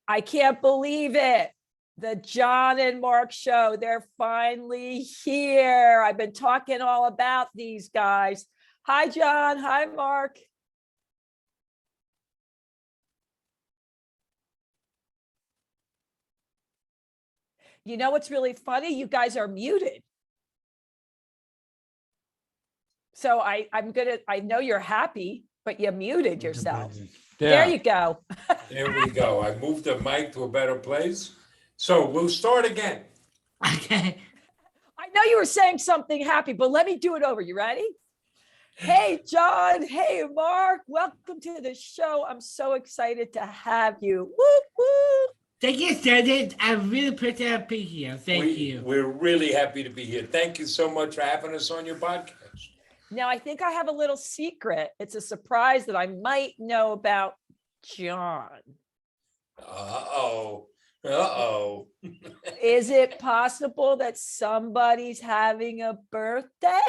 I can't believe it. The John and Mark show. They're finally here. I've been talking all about these guys. Hi, John. Hi, Mark. You know what's really funny? You guys are muted. So I know you're happy, but you muted yourself. There you go. There we go. I moved the mic to a better place. So we'll start again. Okay. I know you were saying something happy, but let me do it over. You ready? Hey, John. Hey, Mark. Welcome to the show. I'm so excited to have you. Woo, woo. Thank you, Sandy. I really appreciate to be here. Thank you. We're really happy to be here. Thank you so much for having us on your podcast. Now, I think I have a little secret. It's a surprise that I might know about John. Uh-oh. Uh-oh. Is it possible that somebody's having a birthday?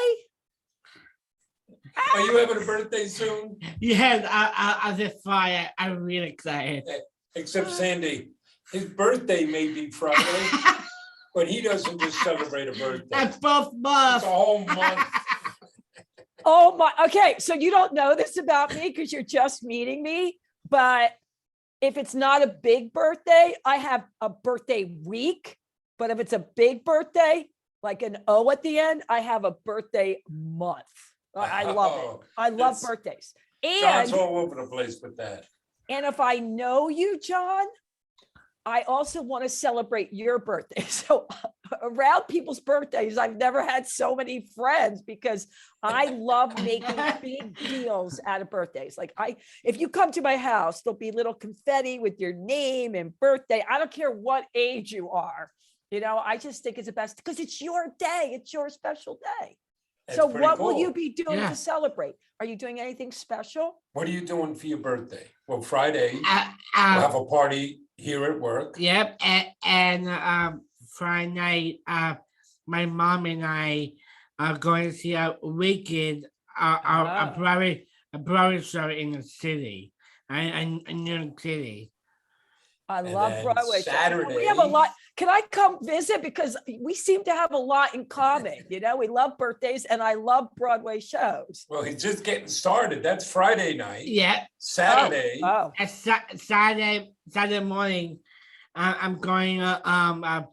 Are you having a birthday soon? Yes, I just fire. I'm really excited. Except Sandy, his birthday may be Friday, but he doesn't just celebrate a birthday. That's both It's months. a whole month. Oh my, okay. So you don't know this about me because you're just meeting me, but if it's not a big birthday, I have a birthday week. But if it's a big birthday, like an O at the end, I have a birthday month. I love it. I love birthdays. John's And, all over the place with that. and if I know you, John, I also want to celebrate your birthday. So around people's birthdays, I've never had so many friends because I love making big deals out of birthdays. Like if you come to my house, there'll be little confetti with your name and birthday. I don't care what age you are. You know, I just think it's the best because it's your day. It's your special day. That's So pretty what will cool. you be doing Yeah. to celebrate? Are you doing anything special? What are you doing for your birthday? Well, Friday, we'll Uh, have a party here at work. yep. And Friday night, my mom and I are going to see a weekend, a Broadway show in the city, in New York City. I And love then Broadway. We have a Saturday- lot. Can I come visit? Because we seem to have a lot in common. You know, we love birthdays and I love Broadway shows. Well, he's just getting started. That's Friday night. Yeah. Saturday, Oh, And Saturday morning, I'm going a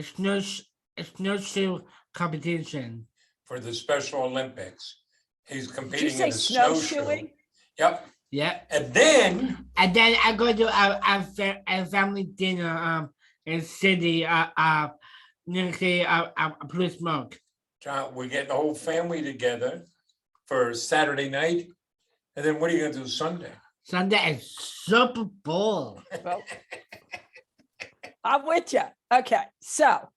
snowshoe competition. for the Special Olympics. He's did you competing say in a snowshoe. snowshoeing? Yep. Yeah. And then And then I go to a family dinner in city New York City Blue Smoke. John, we're getting the whole family together for Saturday night. And then what are you gonna do Sunday? Sunday is Super Bowl. Well, I'm with you. Okay. So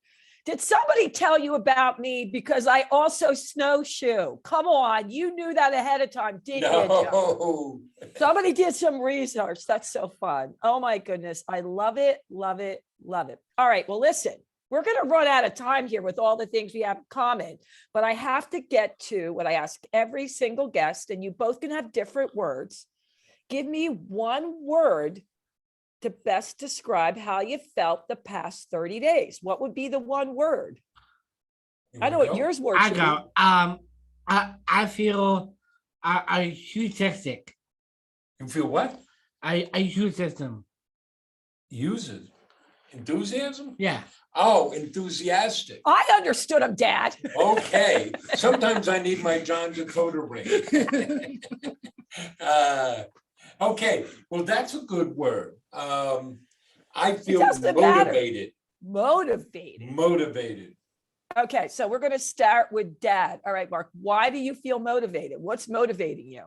did somebody tell you about me? Because I also snowshoe. Come on. You knew that ahead of time, didn't you, John? No. Somebody did some research. That's so fun. Oh my goodness. I love it, love it, love it. All right. Well, listen, we're going to run out of time here with all the things we have in common, but I have to get to what I ask every single guest, and you both can have different words. Give me one word to best describe how you felt the past 30 days. What would be the one word? You I know wanna what go? yours word I should go. I feel a huge hectic. You feel what? A huge system. Use it. Enthusiasm? Yeah. Oh, enthusiastic. be. I understood him, Dad. Okay. Sometimes I need my John Dakota ring. Okay. Well, that's a good word. I feel doesn't matter. motivated. Motivated. Motivated. Okay, so we're going to start with Dad. All right, Mark, why do you feel motivated? What's motivating you?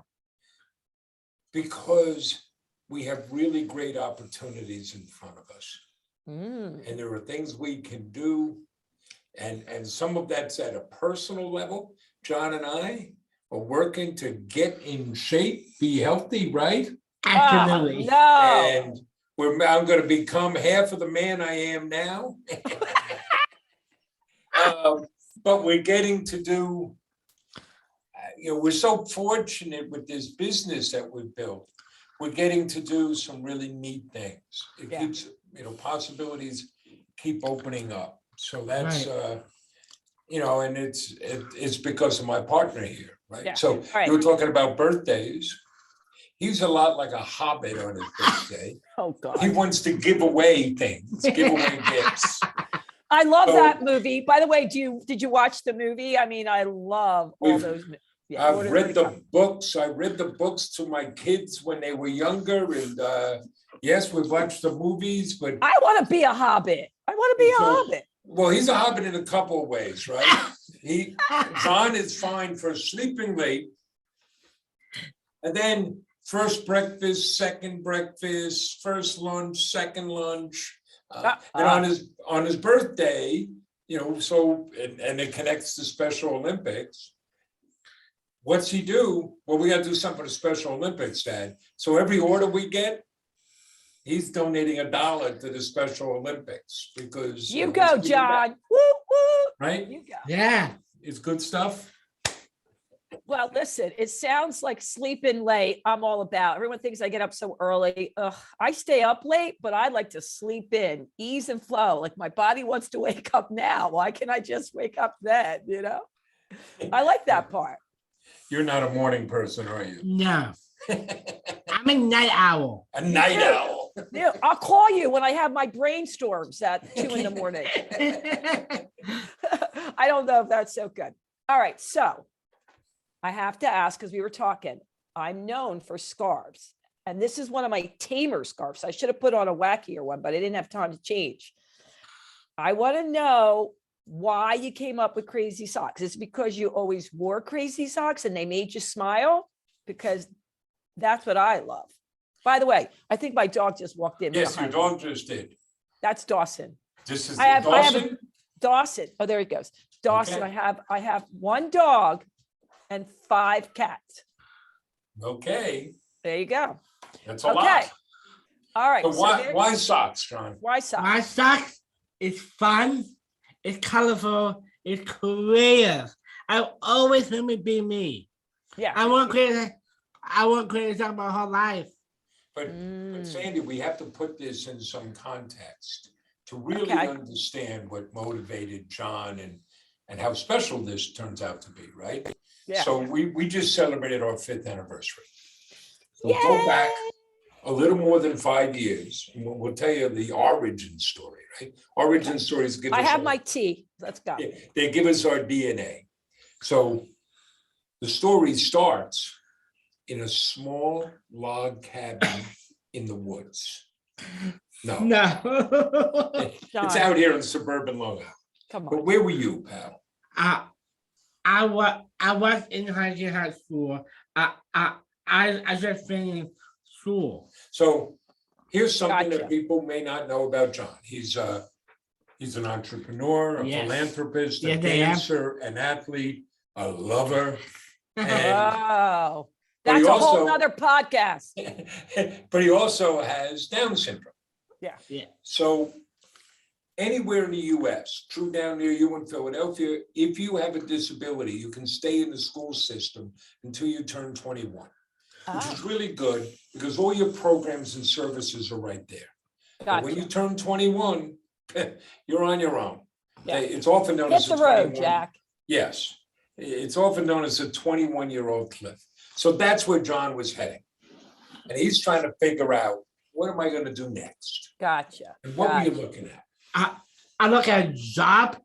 Because we have really great opportunities in front of us. Mm. And there are things we can do. And some of that's at a personal level. John and I are working to get in shape, be healthy, right? Absolutely. Oh, no. And I'm going to become half of the man I am now. But we're getting to do, we're so fortunate with this business that we've built. we're getting to do some really neat things. It Yeah. keeps, possibilities keep opening up. So that's, and it's because of my partner here, right? Yeah. So right. you were talking about birthdays. He's a lot like a hobbit on his birthday. Oh, He God. wants to give away things, give away gifts. I love So- that movie. By the way, did you watch the movie? I mean, I love all We've- those. Yeah, I've Lord of read the the books. I read the books to my kids when they were younger. And yes, we've watched the movies, but I want to be a hobbit. I want to be a So- hobbit. well, he's a hobbit in a couple of ways, right? John is fine for sleeping late. And then first breakfast, second breakfast, first lunch, second lunch. And on his birthday, so and it connects to Special Olympics. What's he do? Well, we got to do something for the Special Olympics, Dad. So every order we get, he's donating $1 to the Special Olympics because You he's go, giving John. back, Woo, woo. right? You go. Yeah. It's good stuff. Well, listen, it sounds like sleeping late. I'm all about. Everyone thinks I get up so early. Ugh, I stay up late, but I like to sleep in, ease and flow. Like my body wants to wake up now. Why can't I just wake up then? I like that part. You're not a morning person, are you? No. I'm a night owl. A night too. owl. Yeah, I'll call you when I have my brainstorms at 2 a.m. I don't know if that's so good. All right, so I have to ask, because we were talking, I'm known for scarves, and this is one of my tamer scarves. I should have put on a wackier one, but I didn't have time to change. I want to know why you came up with crazy socks. Is it because you always wore crazy socks and they made you smile? Because that's what I love. By the way, I think my dog just walked in. Yes, your behind me. dog just did. That's Dawson. This is I have Dawson. Dawson. Oh, there he goes. Dawson. Okay. I have 1 dog and 5 cats. Okay, There you go. that's a Okay. lot. All right. So so why there- why socks, John? why socks? My socks is fun, it's colorful, it's creative. I always want to be me. Yeah. I want creative socks my whole life. But Mm. Sandy, we have to put this in some context to really Okay. understand what motivated John and how special this turns out to be, right? Yeah. So we just celebrated our 5th anniversary. We'll go back a little more than 5 years, and we'll tell you the origin story, right? Origin stories give I us have our- my tea. Let's go. they give us our DNA. So the story starts in a small log cabin in the woods. No, No. it's John, out here in suburban Long Island. come But on. where were you, pal? I was in high school. I just finished school. So here's something Gotcha. that people may not know about John. He's an entrepreneur, a Yes. philanthropist, a Yes, I am. dancer, an athlete, a lover. And- Oh, But he that's a whole also- nother podcast. But he also has Down syndrome. Yeah. Yeah. So anywhere in the US, true down near you in Philadelphia, if you have a disability, you can stay in the school system until you turn 21, which is Oh, really good because all your programs and services are right there. But when you gotcha. turn 21, you're on your own. Yeah. It's often known Hit as the a road, 21 Jack. Yes, it's often known as a 21-year-old cliff. So that's where John was heading. And he's trying to figure out, what am I going to do next? Gotcha. And what were you Gotcha. looking at? I look at job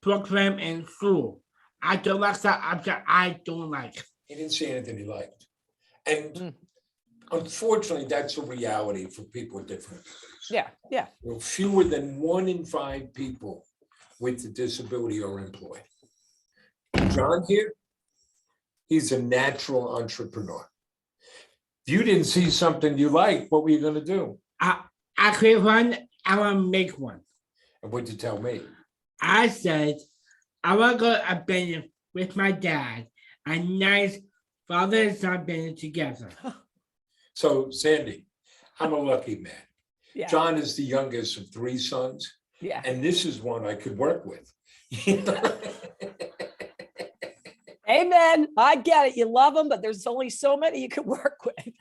program and school. I don't like that object I don't like. He didn't see anything he liked. And Mm. unfortunately, that's a reality for people with different abilities. Yeah. Yeah. Well, fewer than 1 in 5 people with a disability are employed. John here, he's a natural entrepreneur. If you didn't see something you liked, what were you going to do? I create one, I want to make one. And what'd you tell me? I said, I want to go to a business with my dad, a nice father and son business together. So, Sandy, I'm a lucky man. Yeah. John is the youngest of 3 sons, Yeah. and this is one I could work with. Amen. I get it. You love them, but there's only so many you can work with,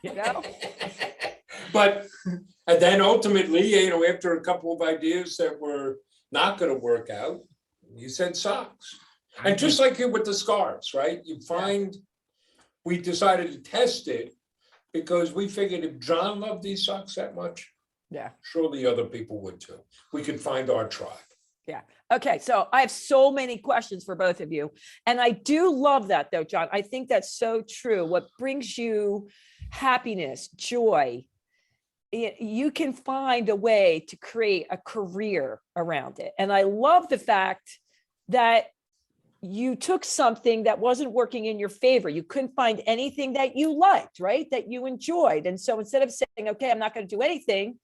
But, and then ultimately, after a couple of ideas that were not going to work out, you said socks. And just like you with the scarves, right? You find, we decided to test it because we figured if John loved these socks that much, Yeah. surely other people would too. We could find our tribe. Yeah. Okay. So I have so many questions for both of you. And I do love that though, John. I think that's so true. What brings you happiness, joy, you can find a way to create a career around it. And I love the fact that you took something that wasn't working in your favor. You couldn't find anything that you liked, right? That you enjoyed. And so instead of saying, okay, I'm not going to do anything,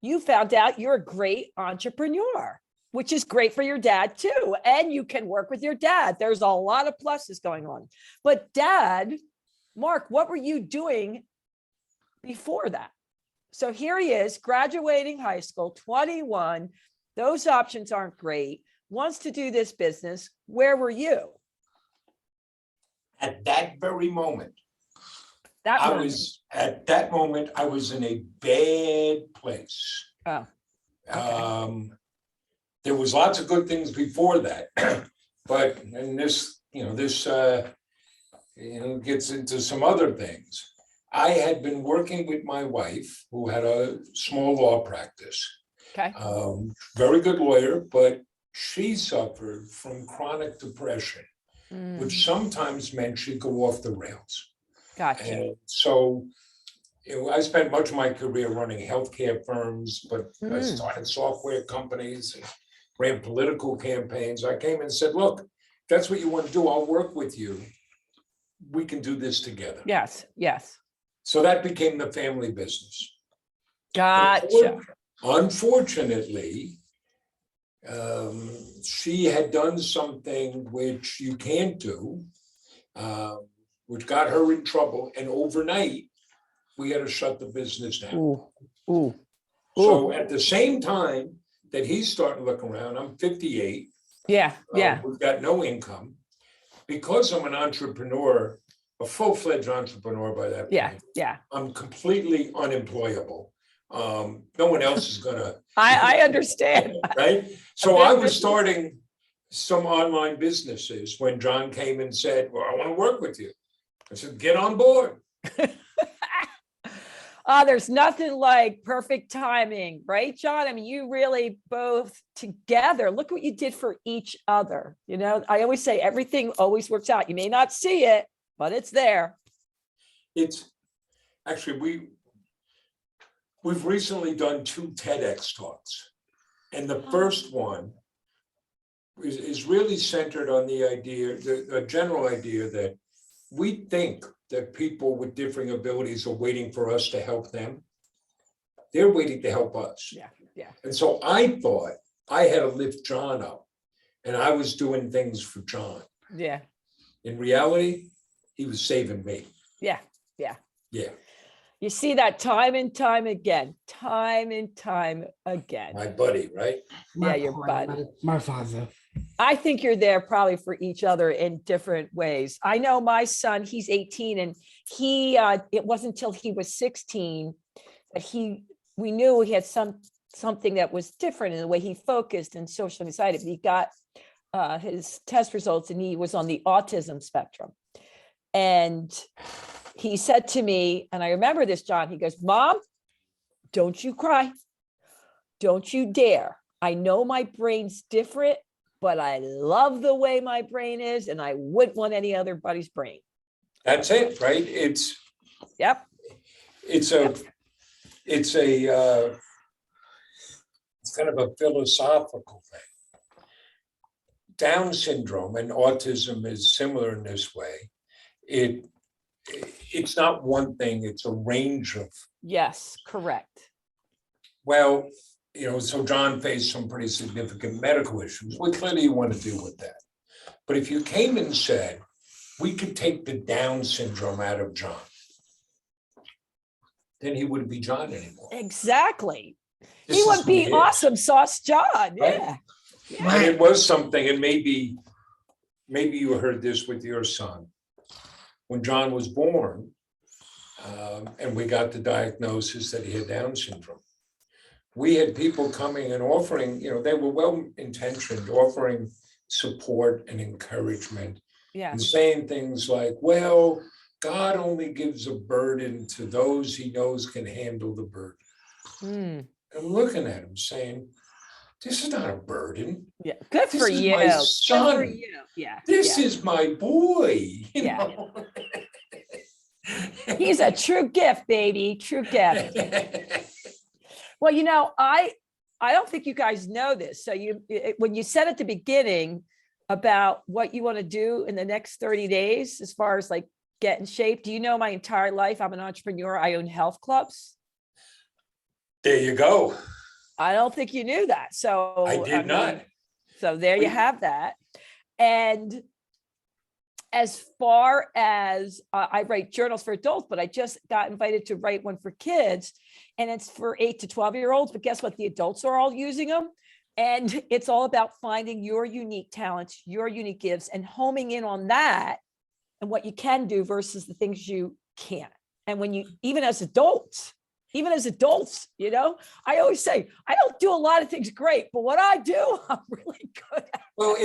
you found out you're a great entrepreneur, which is great for your dad too. And you can work with your dad. There's a lot of pluses going on. But Dad, Mark, what were you doing before that? So here he is, graduating high school, 21. Those options aren't great. Wants to do this business. Where were you? At that very moment, That I moment. was in a bad place. Oh, okay. There was lots of good things before that, but and this gets into some other things. I had been working with my wife, who had a small law practice. Okay. Very good lawyer, but she suffered from chronic depression, which sometimes meant she'd go off the rails. Gotcha. And so I spent much of my career running healthcare firms, but I started software companies and ran political campaigns. I came and said, look, if that's what you want to do, I'll work with you. We can do this together. Yes. Yes. So that became the family business. Gotcha. Unfortunately, she had done something which you can't do, which got her in trouble. And overnight, we had to shut the business down. Ooh. So at the same time that he's starting to look around, I'm 58. Yeah. Yeah. We've got no income. Because I'm an entrepreneur, a full-fledged entrepreneur by that point. Yeah. Yeah. I'm completely unemployable. No one else is gonna. I understand. Right? So I was starting some online businesses when John came and said, well, I want to work with you. I said, get on board. There's nothing like perfect timing, right, John? I mean, you really both together, look what you did for each other. I always say everything always works out. You may not see it, but it's there. It's actually, we've recently done 2 TEDx talks. And the first one is really centered on the idea, the general idea that we think that people with differing abilities are waiting for us to help them. They're waiting to help us. Yeah. Yeah. And so I thought I had to lift John up, and I was doing things for John. Yeah. In reality, he was saving me. Yeah. Yeah. Yeah. You see that time and time again. My buddy, right? Yeah, your buddy. My father. I think you're there probably for each other in different ways. I know my son, he's 18, and it wasn't until he was 16 that we knew he had something that was different in the way he focused and social anxiety. He got his test results and he was on the autism spectrum. And he said to me, and I remember this, John, he goes, Mom, don't you cry. Don't you dare. I know my brain's different, but I love the way my brain is, and I wouldn't want any other buddy's brain. That's it, right? It's kind of a philosophical thing. Down syndrome and autism is similar in this way. It's not one thing, it's a range of. Yes, correct. Well, so John faced some pretty significant medical issues. What clearly you want to deal with that. But if you came and said, we could take the Down syndrome out of John, then he wouldn't be John anymore. Exactly. This He is would who be is. awesome sauce John. Right? Yeah. And it was something, and maybe you heard this with your son. When John was born, And we got the diagnosis that he had Down syndrome. We had people coming and offering, they were well-intentioned, offering support and encouragement Yeah. and saying things like, well, God only gives a burden to those he knows can handle the burden. Mm. I'm looking at him saying, this is not a burden. Yeah. Good This for is you. my Good for son. you. Yeah. This yeah. is my boy. Yeah. He's a true gift, baby. True gift. Well, I don't think you guys know this. So when you said at the beginning about what you want to do in the next 30 days, as far as like get in shape, do you know my entire life I'm an entrepreneur. I own health clubs. There you go. I don't think you knew that. So I did not. So there you have that. And as far as I write journals for adults, but I just got invited to write one for kids, and it's for 8 to 12-year-olds. But guess what? The adults are all using them. And it's all about finding your unique talents, your unique gifts, and homing in on that and what you can do versus the things you can't. And when even as adults, I always say, I don't do a lot of things great, but what I do, I'm really good at. Well,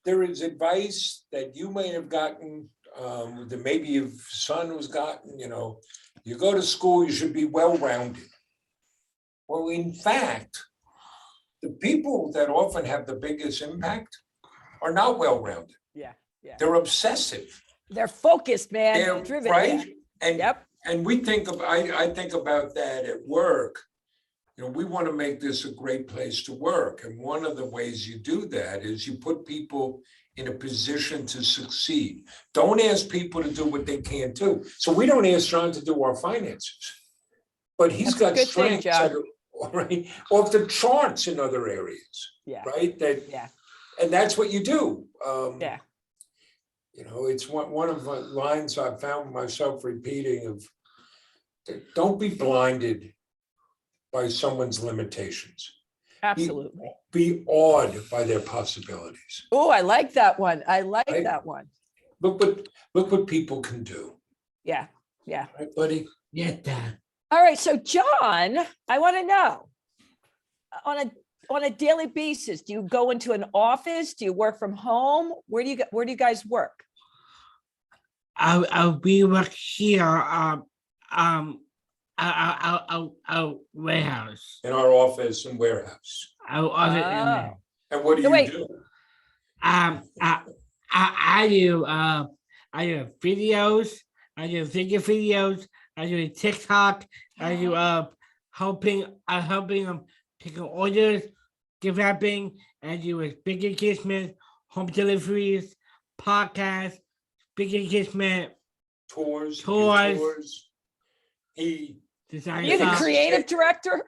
there is advice that you may have gotten, that maybe your son was gotten, you go to school, you should be well-rounded. Well, in fact, the people that often have the biggest impact are not well-rounded. Yeah. They're obsessive. They're focused, man. They're driven. right. Yeah. And we I think about that at work. We want to make this a great place to work. And one of the ways you do that is you put people in a position to succeed. Don't ask people to do what they can't do. So we don't ask John to do our finances, but he's got strengths that are off the charts in other areas. Yeah. Right. Yeah. And that's what you do. Yeah. It's one of the lines I've found myself repeating of, don't be blinded by someone's limitations. Absolutely. Be awed by their possibilities. Oh, I like that one. That one. Look what people can do. Yeah. Right, buddy? Yeah, Dad. All right. So John, I want to know on a daily basis, do you go into an office? Do you work from home? Where do you guys work? I'll be work here. Our warehouse. In our office and warehouse. Our other in there. And what do you do? I do videos. I do video videos. I do TikTok. I do helping them picking orders, gift wrapping. I do a big engagement, home deliveries, podcast, big engagement, Tours. You're the creative director.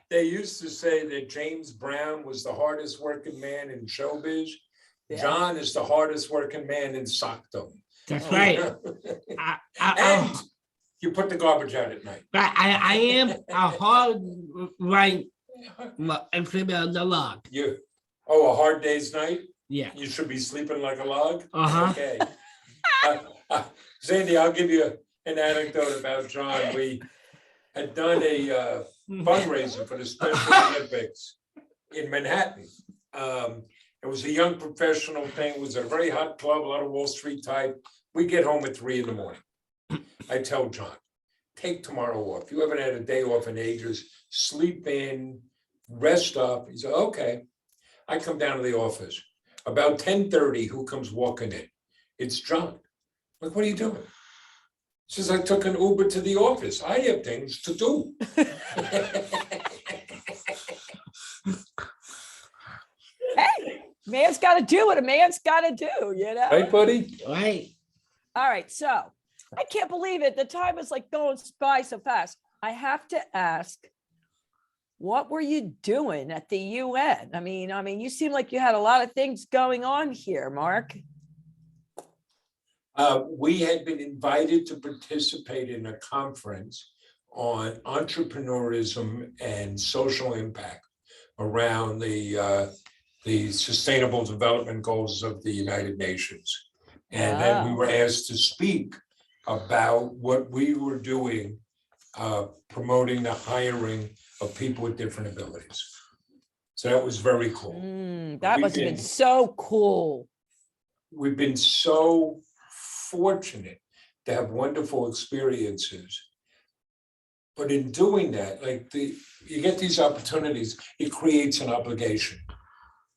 They used to say that James Brown was the hardest working man in showbiz. Yeah. John is the hardest working man in sockdom. That's right. And you put the garbage out at night. But I am a hard the log. A hard day's night? Yeah. You should be sleeping like a log? Uh-huh. Okay. Sandy, I'll give you an anecdote about John. We had done a fundraiser for the Special Olympics in Manhattan. It was a young professional thing. It was a very hot club, a lot of Wall Street type. We get home at 3 a.m. I tell John, take tomorrow off. You haven't had a day off in ages. Sleep in, rest up. He said, okay. I come down to the office. About 10:30, who comes walking in? It's John. Like, what are you doing? He says, I took an Uber to the office. I have things to do. Hey, man's got to do what a man's got to do, Right, buddy? Right. All right. So I can't believe it. The time is like going by so fast. I have to ask, what were you doing at the UN? I mean, you seem like you had a lot of things going on here, Mark. We had been invited to participate in a conference on entrepreneurism and social impact around the Sustainable Development Goals of the United Nations. And then we Wow. were asked to speak about what we were doing, promoting the hiring of people with different abilities. So that was very cool. That We've must have been been- so cool. We've been so fortunate to have wonderful experiences. But in doing that, like you get these opportunities, it creates an obligation.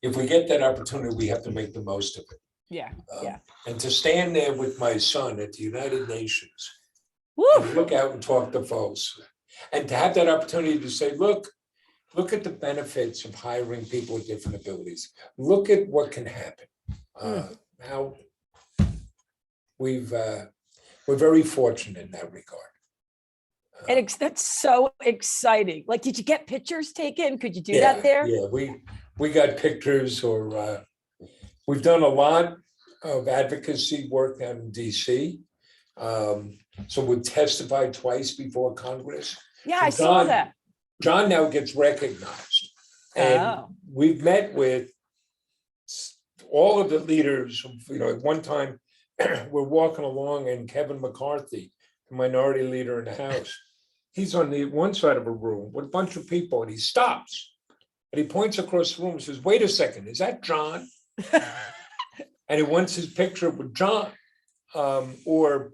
If we get that opportunity, we have to make the most of it. Yeah, Um, yeah. And to stand there with my son at the United Nations Woo. and look out and talk to folks, and to have that opportunity to say, look at the benefits of hiring people with different abilities. Look at what can happen. How we're very fortunate in that regard. And that's so exciting. Like, did you get pictures taken? Could you do Yeah, that there? Yeah, we got pictures, or we've done a lot of advocacy work down in DC. So we've testified twice before Congress. Yeah, So I saw that. John now gets recognized. And Oh. we've met with all of the leaders, at one time, we're walking along and Kevin McCarthy, the minority leader in the House, he's on the one side of a room with a bunch of people, and he stops and he points across the room and says, wait a second, is that John? And he wants his picture with John. Or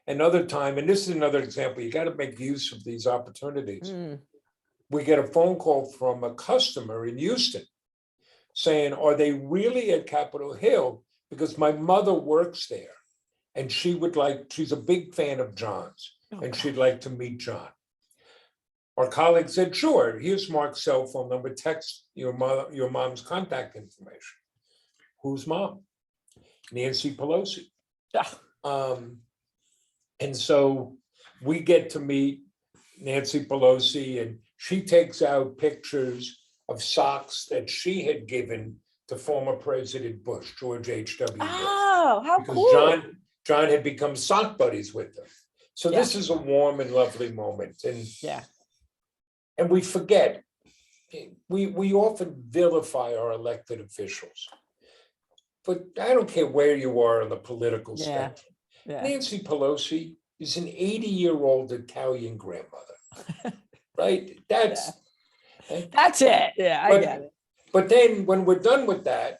another time, and this is another example, you got to make use of these opportunities. We get a phone call from a customer in Houston saying, are they really at Capitol Hill? Because my mother works there and she's a big fan of John's, and she'd like to meet John. Our colleague said, sure, here's Mark's cell phone number, text your mom's contact information. Who's mom? Nancy Pelosi. And so we get to meet Nancy Pelosi, and she takes out pictures of socks that she had given to former President Bush, George H.W. Bush. Oh, how Because cool. John had become sock buddies with them. So this is a warm and lovely moment. And we forget, we often vilify our elected officials. But I don't care where you are on the political spectrum. Yeah. Nancy Pelosi is an 80-year-old Italian grandmother, right? That's it. Yeah, I get it. But then when we're done with that,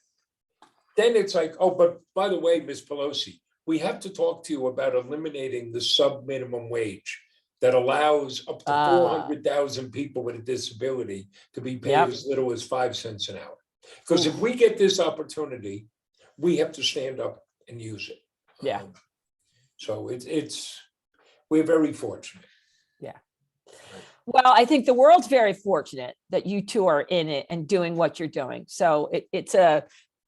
then it's like, oh, but by the way, Ms. Pelosi, we have to talk to you about eliminating the sub-minimum wage that allows up to 400,000 people with a disability to be paid as little as 5 cents an hour. Because if we get this opportunity, we have to stand up and use it. Yeah. So we're very fortunate. Yeah. Well, I think the world's very fortunate that you two are in it and doing what you're doing. So it's a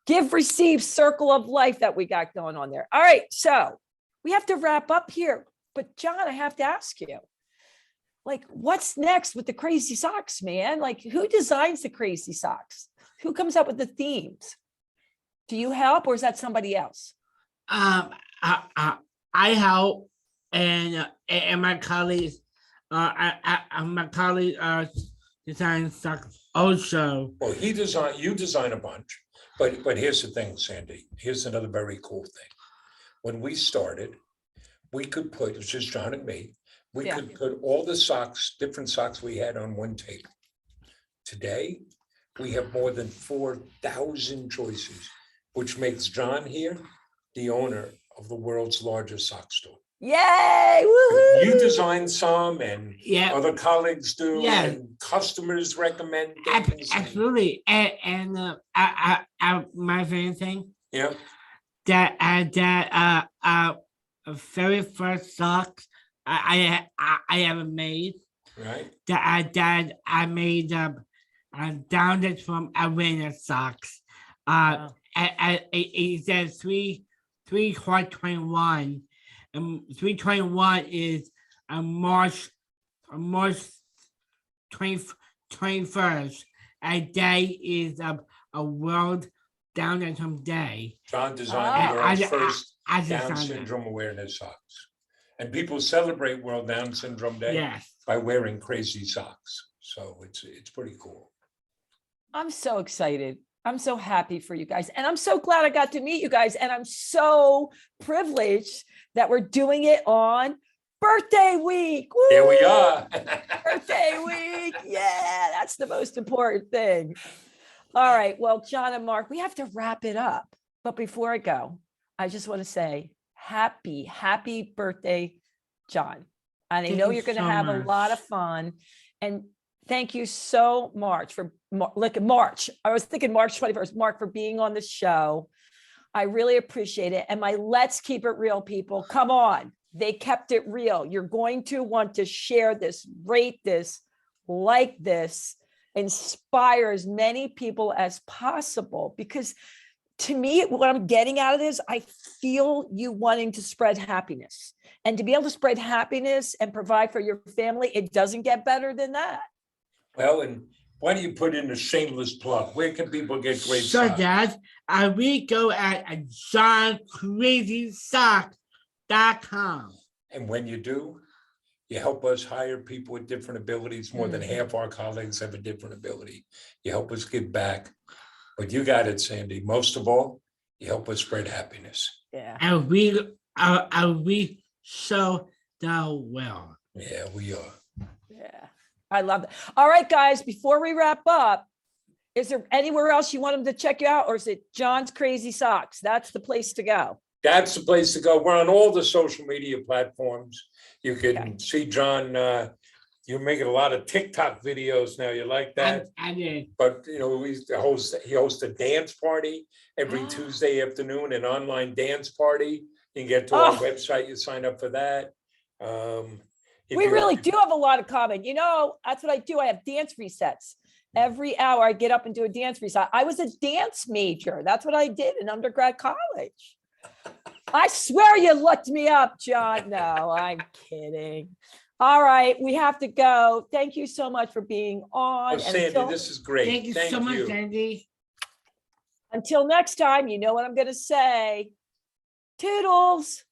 give, receive circle of life that we got going on there. All right. So we have to wrap up here. But John, I have to ask you, like, what's next with the crazy socks, man? Like, who designs the crazy socks? Who comes up with the themes? Do you help, or is that somebody else? I help, and my colleagues, my colleague design socks also. Well, you design a bunch, but here's the thing, Sandy. Here's another very cool thing. When we started, we could put, it was just John and me, we could put all the socks, different socks we had on one table. Today, we have more than 4,000 choices, which makes John here the owner of the world's largest sock store. Yay! Woohoo! You design some, and other colleagues do, and customers recommend things. Absolutely. And my favorite thing, that very first socks I ever made, right? That I made down it from arena socks. It says 3/21. 3/21 is March 21st. A day is a World Down Syndrome Day. John designed the world's first Down Syndrome awareness socks. And people celebrate World Down Syndrome Day by wearing crazy socks. So it's pretty cool. I'm so excited. I'm so happy for you guys. And I'm so glad I got to meet you guys. And I'm so privileged that we're doing it on birthday week. Here we Woo! are. Birthday week. Yeah, that's the most important thing. All right. Well, John and Mark, we have to wrap it up. But before I go, I just want to say happy birthday, John. And I Thank know you you're going to so have a lot much. of fun. And thank you so much for March. I was thinking March 21st, Mark, for being on the show. I really appreciate it. And my let's keep it real people. Come on. They kept it real. You're going to want to share this, rate this, like this, inspire as many people as possible. Because to me, what I'm getting out of this, I feel you wanting to spread happiness. And to be able to spread happiness and provide for your family, it doesn't get better than that. Well, and why don't you put in a shameless plug? Where can people get great So socks? Dad, we go at johncrazysock.com. And when you do, you help us hire people with different abilities. More than half our colleagues have a different ability. You help us give back. But you got it, Sandy. Most of all, you help us spread happiness. Yeah. And we so well. Yeah, we are. Yeah. I love that. All right, guys, before we wrap up, is there anywhere else you want them to check you out? Or is it John's Crazy Socks? That's the place to go. That's the place to go. We're on all the social media platforms. You can Okay. see John, you're making a lot of TikTok videos now. You like that? I did. But he hosts a dance party every Tuesday afternoon, an online dance party. You can get to our website, you sign up for that. We really do have a lot of common. You know, that's what I do. I have dance resets. Every hour I get up and do a dance reset. I was a dance major. That's what I did in undergrad college. I swear you looked me up, John. No, I'm kidding. All right, we have to go. Thank you so much for being on. Oh, Sandy, this is great. Thank you so much, Sandy. Until next time, you know what I'm going to say. Toodles.